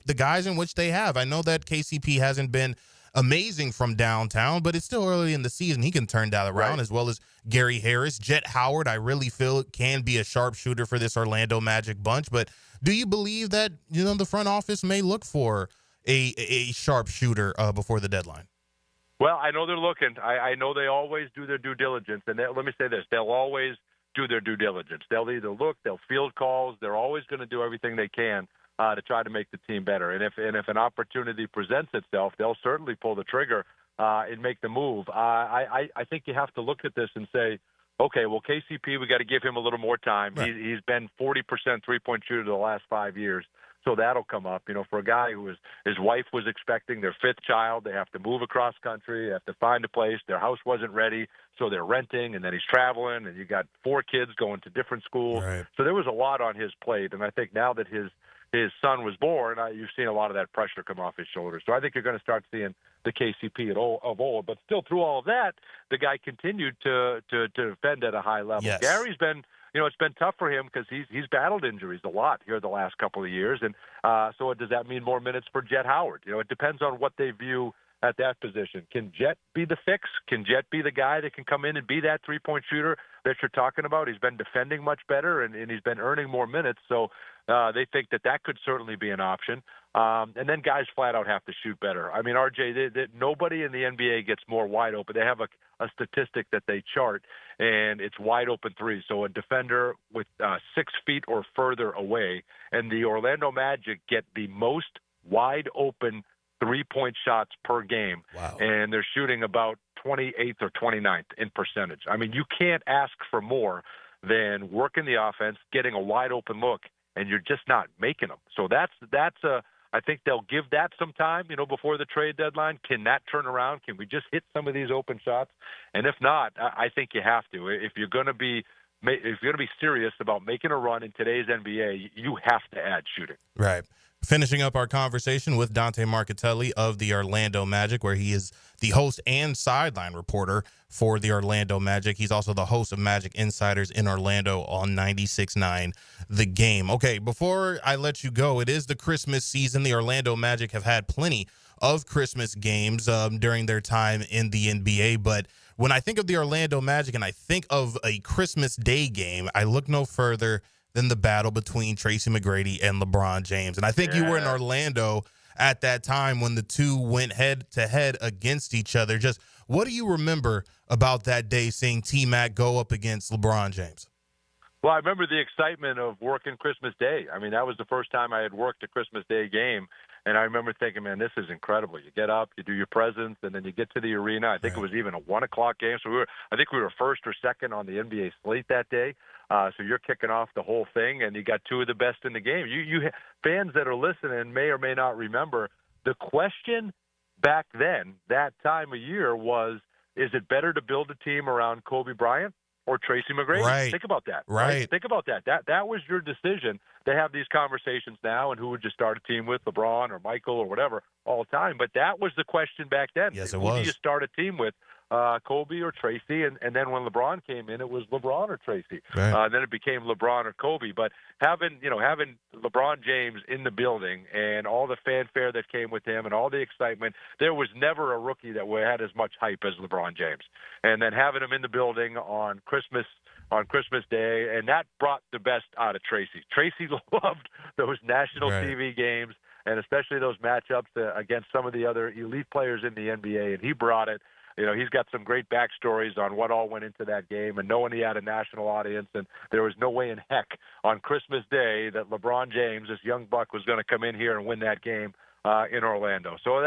the guys in which they have? I know that KCP hasn't been amazing from downtown, but it's still early in the season. He can turn that around, right, as well as Gary Harris. Jet Howard, I really feel can be a sharpshooter for this Orlando Magic bunch. But do you believe that, the front office may look for a sharpshooter before the deadline? Well, I know they're looking. I know they always do their due diligence. And let me say this, they'll always do their due diligence. They'll either look, they'll field calls. They're always going to do everything they can to try to make the team better. And if an opportunity presents itself, they'll certainly pull the trigger and make the move. I think you have to look at this and say, okay, well, KCP, we got to give him a little more time. Right. He's been 40% three-point shooter the last 5 years, so that'll come up. For a guy who his wife was expecting their fifth child, they have to move across country, they have to find a place. Their house wasn't ready, so they're renting, and then he's traveling, and you got 4 kids going to different schools. Right. So there was a lot on his plate, and I think now that his son was born, you've seen a lot of that pressure come off his shoulders. So I think you're going to start seeing the KCP of old. But still, through all of that, the guy continued to defend at a high level. Yes. Gary's been, it's been tough for him because he's battled injuries a lot here the last couple of years. And so does that mean more minutes for Jet Howard? It depends on what they view at that position. Can Jet be the fix? Can Jet be the guy that can come in and be that three-point shooter that you're talking about? He's been defending much better, and he's been earning more minutes. So they think that could certainly be an option. And then guys flat out have to shoot better. I mean, RJ, nobody in the NBA gets more wide open. They have a statistic that they chart, and it's wide open threes. So a defender with 6 feet or further away, and the Orlando Magic get the most wide open three-point shots per game. Wow. And they're shooting about 28th or 29th in percentage. I mean, you can't ask for more than working the offense, getting a wide-open look, and you're just not making them. So I think they'll give that some time, before the trade deadline. Can that turn around? Can we just hit some of these open shots? And if not, I think you have to. If you're going to be serious about making a run in today's NBA, you have to add shooting. Right. Finishing up our conversation with Dante Marchitelli of the Orlando Magic, where he is the host and sideline reporter for the Orlando Magic. He's also the host of Magic Insiders in Orlando on 96.9 The Game. Okay, before I let you go, it is the Christmas season. The Orlando Magic have had plenty of Christmas games during their time in the NBA, but when I think of the Orlando Magic and I think of a Christmas Day game, I look no further than the battle between Tracy McGrady and LeBron James. And I think you were in Orlando at that time when the two went head-to-head against each other. Just what do you remember about that day, seeing T-Mac go up against LeBron James? Well, I remember the excitement of working Christmas Day. I mean, that was the first time I had worked a Christmas Day game. And I remember thinking, man, this is incredible. You get up, you do your presents, and then you get to the arena. I think it was even a 1 o'clock game. So I think we were first or second on the NBA slate that day. So you're kicking off the whole thing, and you got two of the best in the game. You fans that are listening may or may not remember, the question back then, that time of year, was, is it better to build a team around Kobe Bryant or Tracy McGrady? Right. Think about that. Right. Think about that. That was your decision to have these conversations now, and who would you start a team with, LeBron or Michael or whatever, all the time. But that was the question back then. Yes, who it was. do you start a team with Kobe or Tracy, and then when LeBron came in, it was LeBron or Tracy. Right. Then it became LeBron or Kobe. But having LeBron James in the building and all the fanfare that came with him and all the excitement, there was never a rookie that had as much hype as LeBron James. And then having him in the building on Christmas Day, and that brought the best out of Tracy. Tracy loved those national TV games, and especially those matchups against some of the other elite players in the NBA, and he brought it. He's got some great backstories on what all went into that game, and knowing he had a national audience, and there was no way in heck on Christmas Day that LeBron James, this young buck, was going to come in here and win that game in Orlando. So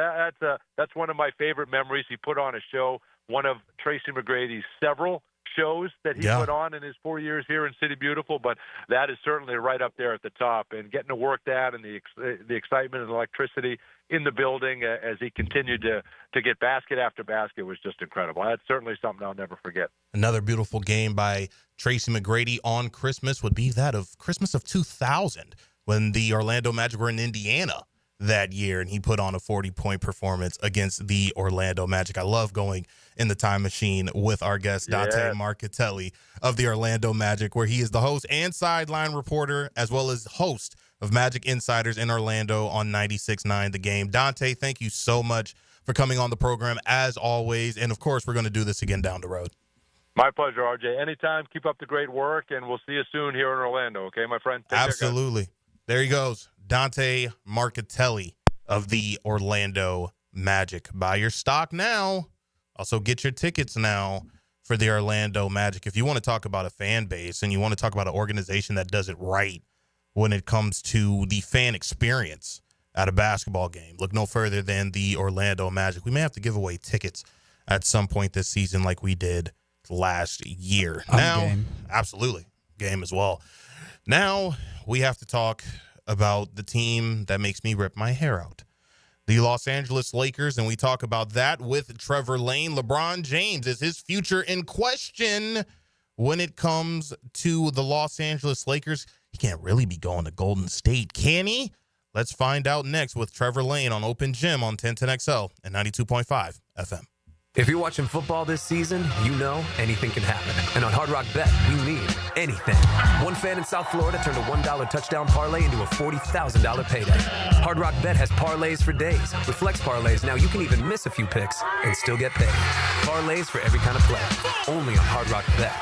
that's one of my favorite memories. He put on a show, one of Tracy McGrady's several shows that he put on in his 4 years here in City Beautiful, but that is certainly right up there at the top. And getting to work that and the excitement and electricity in the building as he continued to get basket after basket was just incredible. That's certainly something I'll never forget. Another beautiful game by Tracy McGrady on Christmas would be that of Christmas of 2000 when the Orlando Magic were in Indiana that year, and he put on a 40-point performance against the Orlando Magic. I love going in the time machine with our guest, Dante Marchitelli of the Orlando Magic, where he is the host and sideline reporter, as well as host of Magic Insiders in Orlando on 96.9 The Game. Dante, thank you so much for coming on the program, as always. And, of course, we're going to do this again down the road. My pleasure, RJ. Anytime. Keep up the great work, and we'll see you soon here in Orlando. Okay, my friend? Take Absolutely. Care, there he goes. Dante Marchitelli of the Orlando Magic. Buy your stock now. Also get your tickets now for the Orlando Magic. If you want to talk about a fan base and you want to talk about an organization that does it right when it comes to the fan experience at a basketball game, look no further than the Orlando Magic. We may have to give away tickets at some point this season like we did last year. Game. Absolutely. Game as well. Now we have to talk about the team that makes me rip my hair out, the Los Angeles Lakers, and we talk about that with Trevor Lane. LeBron James, is his future in question when it comes to the Los Angeles Lakers? He can't really be going to Golden State, can he? Let's find out next with Trevor Lane on Open Gym on 1010XL and 92.5 FM. If you're watching football this season, you know anything can happen. And on Hard Rock Bet, we mean anything. One fan in South Florida turned a $1 touchdown parlay into a $40,000 payday. Hard Rock Bet has parlays for days. With Flex parlays, now you can even miss a few picks and still get paid. Parlays for every kind of play. Only on Hard Rock Bet.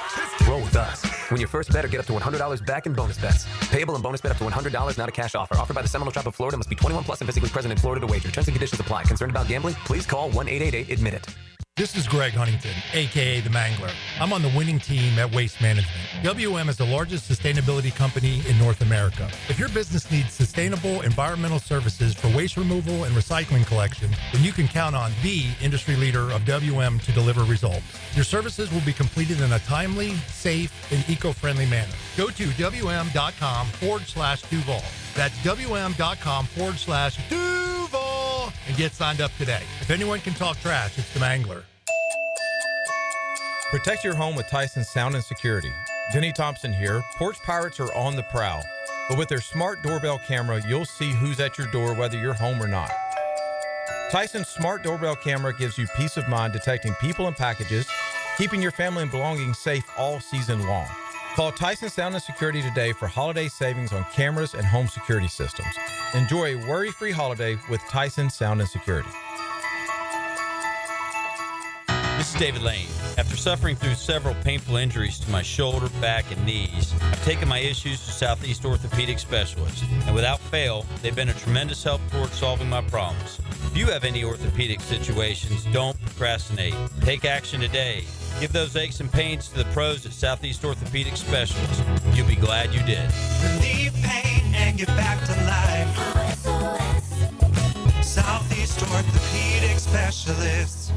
Roll with us. When your first bet or get up to $100 back in bonus bets. Payable and bonus bet up to $100, not a cash offer. Offered by the Seminole Tribe of Florida. Must be 21 plus and physically present in Florida to wager. Terms and conditions apply. Concerned about gambling? Please call 1-888-ADMIT-IT. This is Greg Huntington, a.k.a. The Mangler. I'm on the winning team at Waste Management. WM is the largest sustainability company in North America. If your business needs sustainable environmental services for waste removal and recycling collection, then you can count on the industry leader of WM to deliver results. Your services will be completed in a timely, safe, and eco-friendly manner. Go to WM.com/Duval. That's WM.com/Duval and get signed up today. If anyone can talk trash, it's The Mangler. Protect your home with Tyson Sound and Security. Denny Thompson here. Porch Pirates are on the prowl. But with their smart doorbell camera, you'll see who's at your door whether you're home or not. Tyson's smart doorbell camera gives you peace of mind detecting people and packages, keeping your family and belongings safe all season long. Call Tyson Sound and Security today for holiday savings on cameras and home security systems. Enjoy a worry-free holiday with Tyson Sound and Security. This is David Lane. After suffering through several painful injuries to my shoulder, back, and knees, I've taken my issues to Southeast Orthopedic Specialists, and without fail, they've been a tremendous help towards solving my problems. If you have any orthopedic situations, don't procrastinate. Take action today. Give those aches and pains to the pros at Southeast Orthopedic Specialists. You'll be glad you did. Relieve pain and get back to life. Southeast Orthopedic Specialists.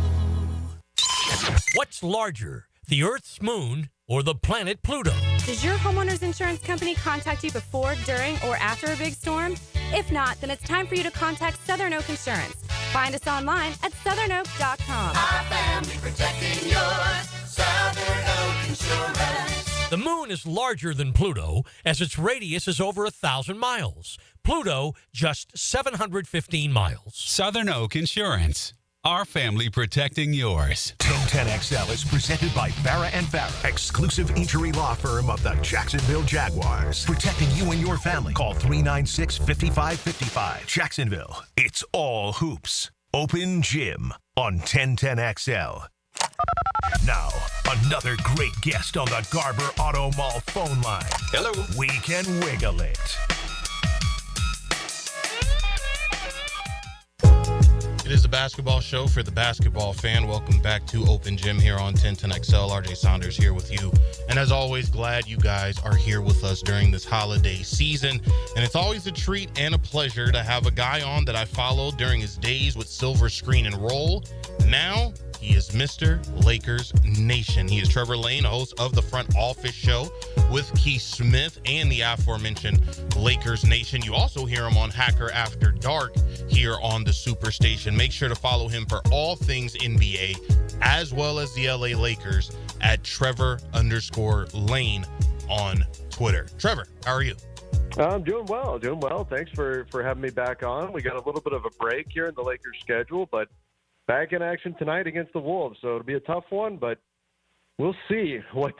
What's larger, the Earth's moon or the planet Pluto? Does your homeowner's insurance company contact you before, during, or after a big storm? If not, then it's time for you to contact Southern Oak Insurance. Find us online at southernoak.com. Our family protecting yours. Southern Oak Insurance. The moon is larger than Pluto as its radius is over 1,000 miles. Pluto, just 715 miles. Southern Oak Insurance. Our family protecting yours. 1010XL is presented by Farah and Farah, exclusive injury law firm of the Jacksonville Jaguars. Protecting you and your family. Call 396-5555. Jacksonville, it's all hoops. Open Gym on 1010XL. Now, another great guest on the Garber Auto Mall phone line. Hello. We can wiggle it. It is the basketball show for the basketball fan. Welcome back to Open Gym here on 1010XL. RJ Saunders here with you. And as always, glad you guys are here with us during this holiday season. And it's always a treat and a pleasure to have a guy on that I followed during his days with Silver Screen and Roll. Now, he is Mr. Lakers Nation. He is Trevor Lane, host of the Front Office Show with Keith Smith and the aforementioned Lakers Nation. You also hear him on Hacker After Dark here on the Superstation. Make sure to follow him for all things NBA, as well as the LA Lakers at Trevor_Lane on Twitter. Trevor, how are you? I'm doing well. Thanks for having me back on. We got a little bit of a break here in the Lakers schedule, but back in action tonight against the Wolves, so it'll be a tough one, but we'll see what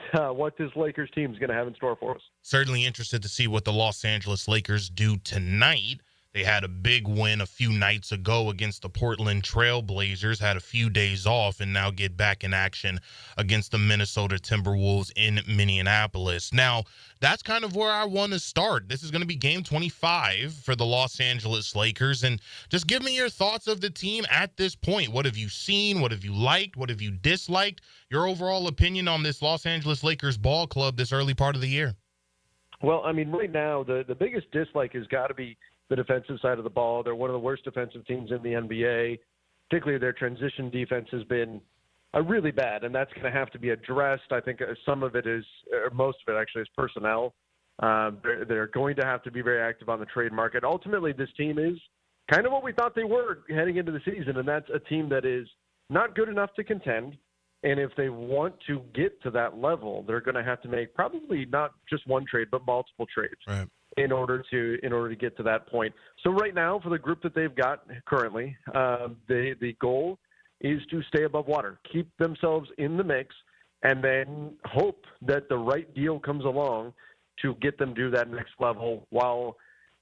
this Lakers team is going to have in store for us. Certainly interested to see what the Los Angeles Lakers do tonight. They had a big win a few nights ago against the Portland Trail Blazers, had a few days off, and now get back in action against the Minnesota Timberwolves in Minneapolis. Now, that's kind of where I want to start. This is going to be game 25 for the Los Angeles Lakers, and just give me your thoughts of the team at this point. What have you seen? What have you liked? What have you disliked? Your overall opinion on this Los Angeles Lakers ball club this early part of the year? Well, I mean, right now, the biggest dislike has got to be the defensive side of the ball. They're one of the worst defensive teams in the NBA. Particularly their transition defense has been really bad, and that's going to have to be addressed. I think some of it is, or most of it actually, is personnel. They're going to have to be very active on the trade market. Ultimately, this team is kind of what we thought they were heading into the season, and that's a team that is not good enough to contend. And if they want to get to that level, they're going to have to make probably not just one trade, but multiple trades. Right. In order to get to that point. So right now, for the group that they've got currently, the goal is to stay above water, keep themselves in the mix, and then hope that the right deal comes along to get them to that next level while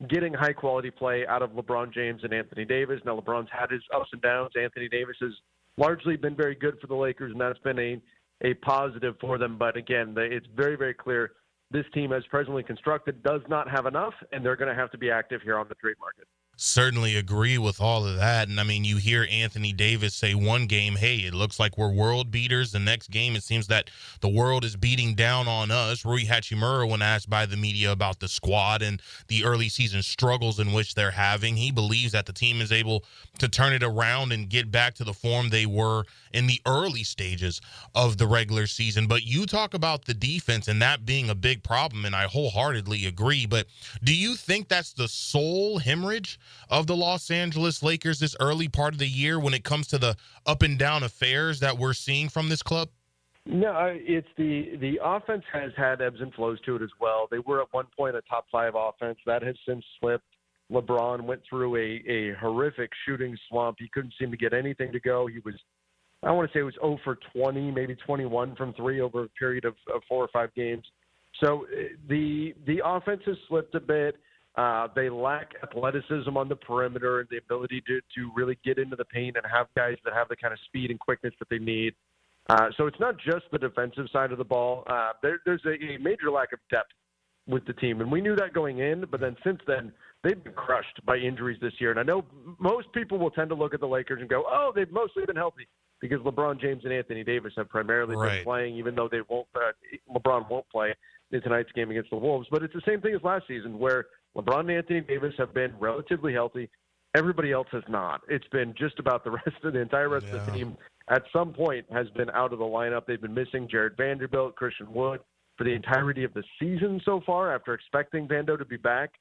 getting high-quality play out of LeBron James and Anthony Davis. Now, LeBron's had his ups and downs. Anthony Davis has largely been very good for the Lakers, and that's been a positive for them. But, again, it's very, very clear this team, as presently constructed, does not have enough, and they're going to have to be active here on the trade market. Certainly agree with all of that. And I mean, you hear Anthony Davis say one game, hey, it looks like we're world beaters. The next game, it seems that the world is beating down on us. Rui Hachimura, when asked by the media about the squad and the early season struggles in which they're having, he believes that the team is able to turn it around and get back to the form they were in the early stages of the regular season. But you talk about the defense and that being a big problem, and I wholeheartedly agree. But do you think that's the sole hemorrhage of the Los Angeles Lakers this early part of the year when it comes to the up and down affairs that we're seeing from this club? No, it's the offense has had ebbs and flows to it as well. They were at one point a top 5 offense. That has since slipped. LeBron went through a horrific shooting slump. He couldn't seem to get anything to go. He was, I want to say it was 0 for 20, maybe 21 from 3 over a period of 4 or 5 games. So the offense has slipped a bit. They lack athleticism on the perimeter and the ability to really get into the paint and have guys that have the kind of speed and quickness that they need. So it's not just the defensive side of the ball. There's a major lack of depth with the team, and we knew that going in, but then since then, they've been crushed by injuries this year. And I know most people will tend to look at the Lakers and go, oh, they've mostly been healthy because LeBron James and Anthony Davis have primarily been playing, even though they won't. LeBron won't play in tonight's game against the Wolves. But it's the same thing as last season where LeBron and Anthony Davis have been relatively healthy. Everybody else has not. It's been just about the entire rest of the team at some point has been out of the lineup. They've been missing Jared Vanderbilt, Christian Wood for the entirety of the season so far after expecting Vando to be back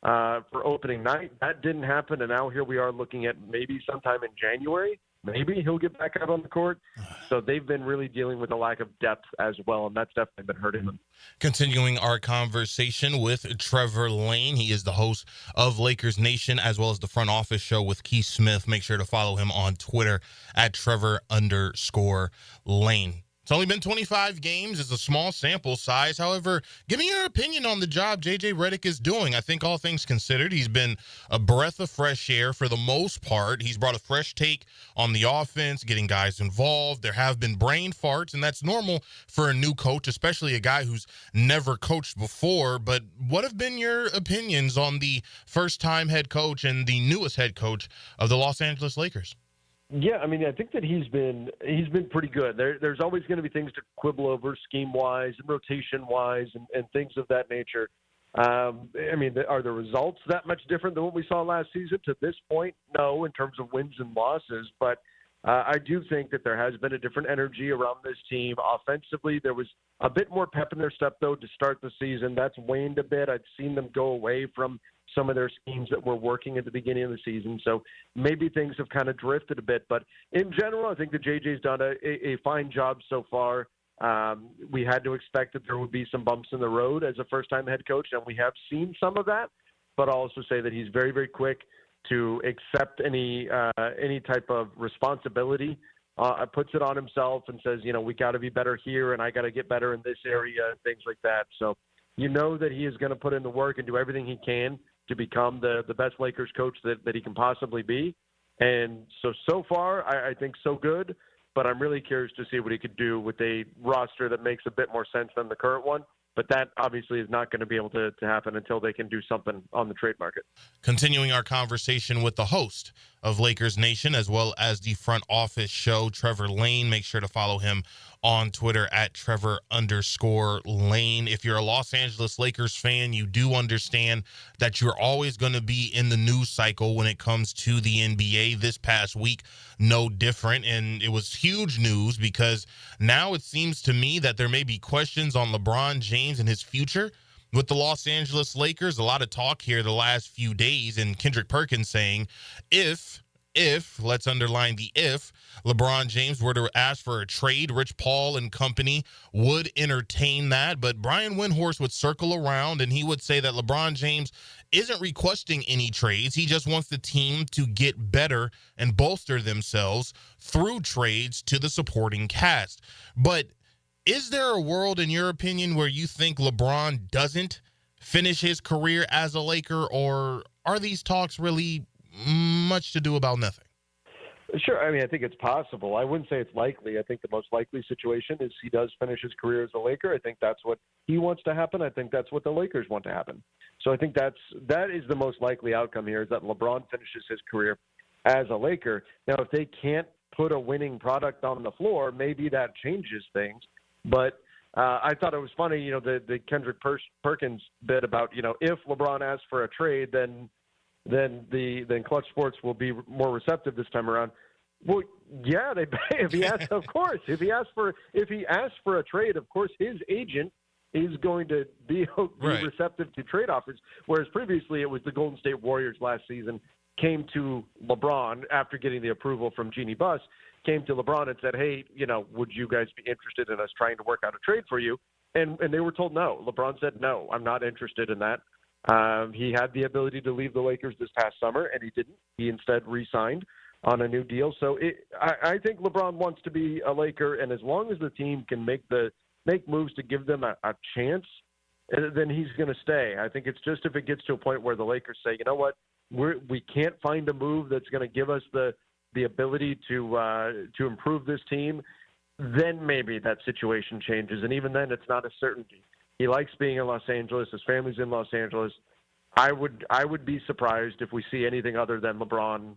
for opening night. That didn't happen, and now here we are looking at maybe sometime in January maybe he'll get back out on the court. So they've been really dealing with a lack of depth as well, and that's definitely been hurting them. Continuing our conversation with Trevor Lane. He is the host of Lakers Nation as well as the Front Office Show with Keith Smith. Make sure to follow him on Twitter at Trevor_Lane. It's only been 25 games. It's a small sample size. However, give me your opinion on the job J.J. Redick is doing. I think all things considered, he's been a breath of fresh air for the most part. He's brought a fresh take on the offense, getting guys involved. There have been brain farts, and that's normal for a new coach, especially a guy who's never coached before. But what have been your opinions on the first-time head coach and the newest head coach of the Los Angeles Lakers? Yeah, I mean, I think that he's been pretty good. There's always going to be things to quibble over scheme-wise and rotation-wise and things of that nature. I mean, are the results that much different than what we saw last season? To this point, no, in terms of wins and losses. But I do think that there has been a different energy around this team. Offensively, there was a bit more pep in their step, though, to start the season. That's waned a bit. I've seen them go away from some of their schemes that were working at the beginning of the season. So maybe things have kind of drifted a bit. But in general, I think that JJ's done a fine job so far. We had to expect that there would be some bumps in the road as a first-time head coach, and we have seen some of that. But I'll also say that he's very, very quick to accept any type of responsibility. Puts it on himself and says, we got to be better here, and I got to get better in this area and things like that. So you know that he is going to put in the work and do everything he can to become the best Lakers coach that he can possibly be. And so far, I think so good, but I'm really curious to see what he could do with a roster that makes a bit more sense than the current one. But that obviously is not going to be able to happen until they can do something on the trade market. Continuing our conversation with the host of Lakers Nation as well as the Front Office Show, Trevor Lane. Make sure to follow him on Twitter at Trevor_Lane. If you're a Los Angeles Lakers fan, you do understand that you're always going to be in the news cycle when it comes to the NBA. This past week, no different. And it was huge news because now it seems to me that there may be questions on LeBron James and his future with the Los Angeles Lakers. A lot of talk here the last few days, and Kendrick Perkins saying if, let's underline the if, LeBron James were to ask for a trade, Rich Paul and company would entertain that. But Brian Windhorst would circle around and he would say that LeBron James isn't requesting any trades. He just wants the team to get better and bolster themselves through trades to the supporting cast. But is there a world, in your opinion, where you think LeBron doesn't finish his career as a Laker, or are these talks really much to do about nothing? Sure. I mean, I think it's possible. I wouldn't say it's likely. I think the most likely situation is he does finish his career as a Laker. I think that's what he wants to happen. I think that's what the Lakers want to happen. So I think that is the most likely outcome here, is that LeBron finishes his career as a Laker. Now, if they can't put a winning product on the floor, maybe that changes things. But I thought it was funny, the Kendrick Perkins bit about, if LeBron asks for a trade, then Clutch Sports will be more receptive this time around. Well, yeah, if he asks, of course, if he asks for a trade, of course, his agent is going to be receptive to trade offers. Whereas previously it was the Golden State Warriors last season came to LeBron after getting the approval from Jeannie Buss, came to LeBron and said, hey, would you guys be interested in us trying to work out a trade for you? And they were told no. LeBron said, no, I'm not interested in that. He had the ability to leave the Lakers this past summer, and he didn't. He instead re-signed on a new deal. So I think LeBron wants to be a Laker, and as long as the team can make moves to give them a chance, then he's going to stay. I think it's just if it gets to a point where the Lakers say, you know what, we can't find a move that's going to give us the ability to improve this team, then maybe that situation changes. And even then, it's not a certainty. He likes being in Los Angeles. His family's in Los Angeles. I would be surprised if we see anything other than LeBron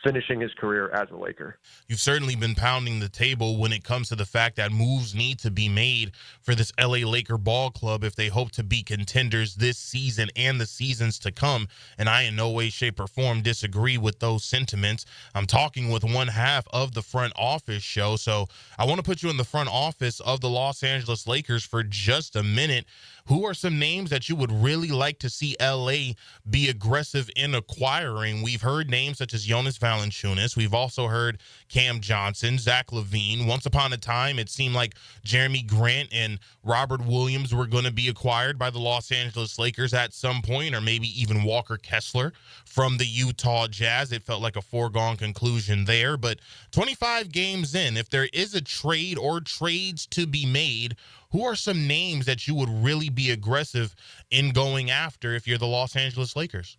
finishing his career as a Laker. You've certainly been pounding the table when it comes to the fact that moves need to be made for this LA Laker ball club if they hope to be contenders this season and the seasons to come. And I in no way, shape, or form disagree with those sentiments. I'm talking with one half of the Front Office Show. So I want to put you in the front office of the Los Angeles Lakers for just a minute. who are some names that you would really like to see LA be aggressive in acquiring? We've heard names such as Jonas Valanciunas. We've also heard Cam Johnson, Zach LaVine. Once upon a time, it seemed like Jeremy Grant and Robert Williams were going to be acquired by the Los Angeles Lakers at some point, or maybe even Walker Kessler from the Utah Jazz. It felt like a foregone conclusion there. But 25 games in, if there is a trade or trades to be made, who are some names that you would really be aggressive in going after if you're the Los Angeles Lakers?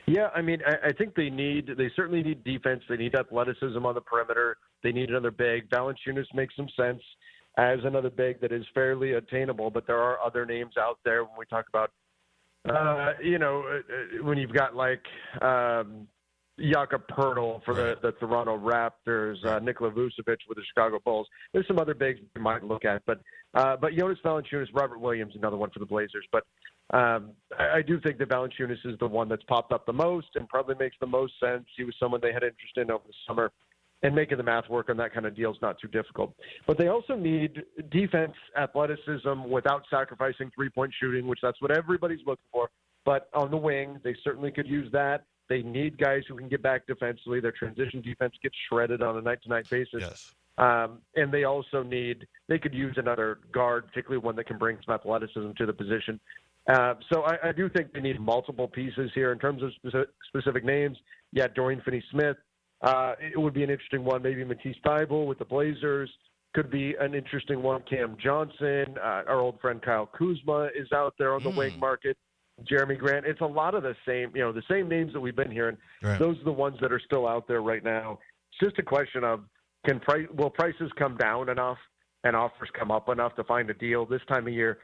Yeah, I mean, I think they certainly need defense. They need athleticism on the perimeter. They need another big. Valanciunas makes some sense as another big that is fairly attainable, but there are other names out there when we talk about, when you've got like Jakob Poeltl for the Toronto Raptors, Nikola Vucevic with the Chicago Bulls. There's some other bigs you might look at, but Jonas Valanciunas, Robert Williams, another one for the Blazers. But I do think that Valanciunas is the one that's popped up the most and probably makes the most sense. He was someone they had interest in over the summer, and making the math work on that kind of deal is not too difficult. But they also need defense, athleticism without sacrificing three-point shooting, which that's what everybody's looking for. But on the wing, they certainly could use that. They need guys who can get back defensively. Their transition defense gets shredded on a night-to-night basis. Yes. And they also they could use another guard, particularly one that can bring some athleticism to the position. So I do think they need multiple pieces here in terms of specific names. Yeah, Dorian Finney-Smith. It would be an interesting one. Maybe Matisse Thybulle with the Blazers could be an interesting one. Cam Johnson, our old friend Kyle Kuzma is out there on the wing market. Jeremy Grant. It's a lot of the same names that we've been hearing. Right. Those are the ones that are still out there right now. It's just a question of will prices come down enough and offers come up enough to find a deal. This time of year,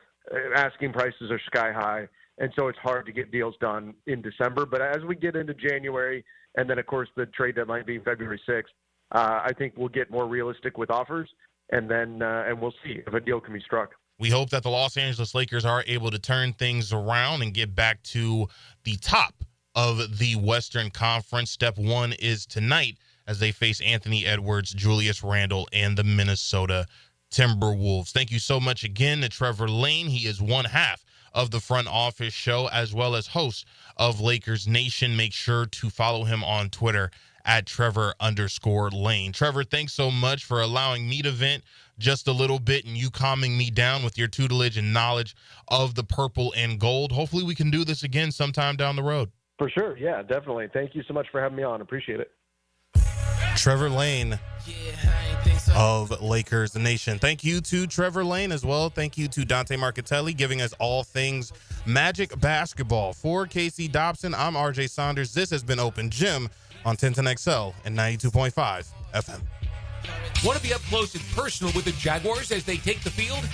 asking prices are sky high, and so it's hard to get deals done in December. But as we get into January, and then, of course, the trade deadline being February 6th, I think we'll get more realistic with offers, and then and we'll see if a deal can be struck. We hope that the Los Angeles Lakers are able to turn things around and get back to the top of the Western Conference. Step one is tonight as they face Anthony Edwards, Julius Randle, and the Minnesota Timberwolves. Thank you so much again to Trevor Lane. He is one half of the Front Office Show as well as host of Lakers Nation. Make sure to follow him on Twitter at Trevor_Lane. Trevor, thanks so much for allowing me to vent just a little bit and you calming me down with your tutelage and knowledge of the purple and gold. Hopefully we can do this again sometime down the road. For sure. Yeah, definitely. Thank you so much for having me on. Appreciate it. Trevor Lane of Lakers Nation. Thank you to Trevor Lane as well. Thank you to Dante Marchitelli giving us all things Magic basketball. For Casey Dobson, I'm RJ Saunders. This has been Open Gym on 1010XL and 92.5 FM. Want to be up close and personal with the Jaguars as they take the field?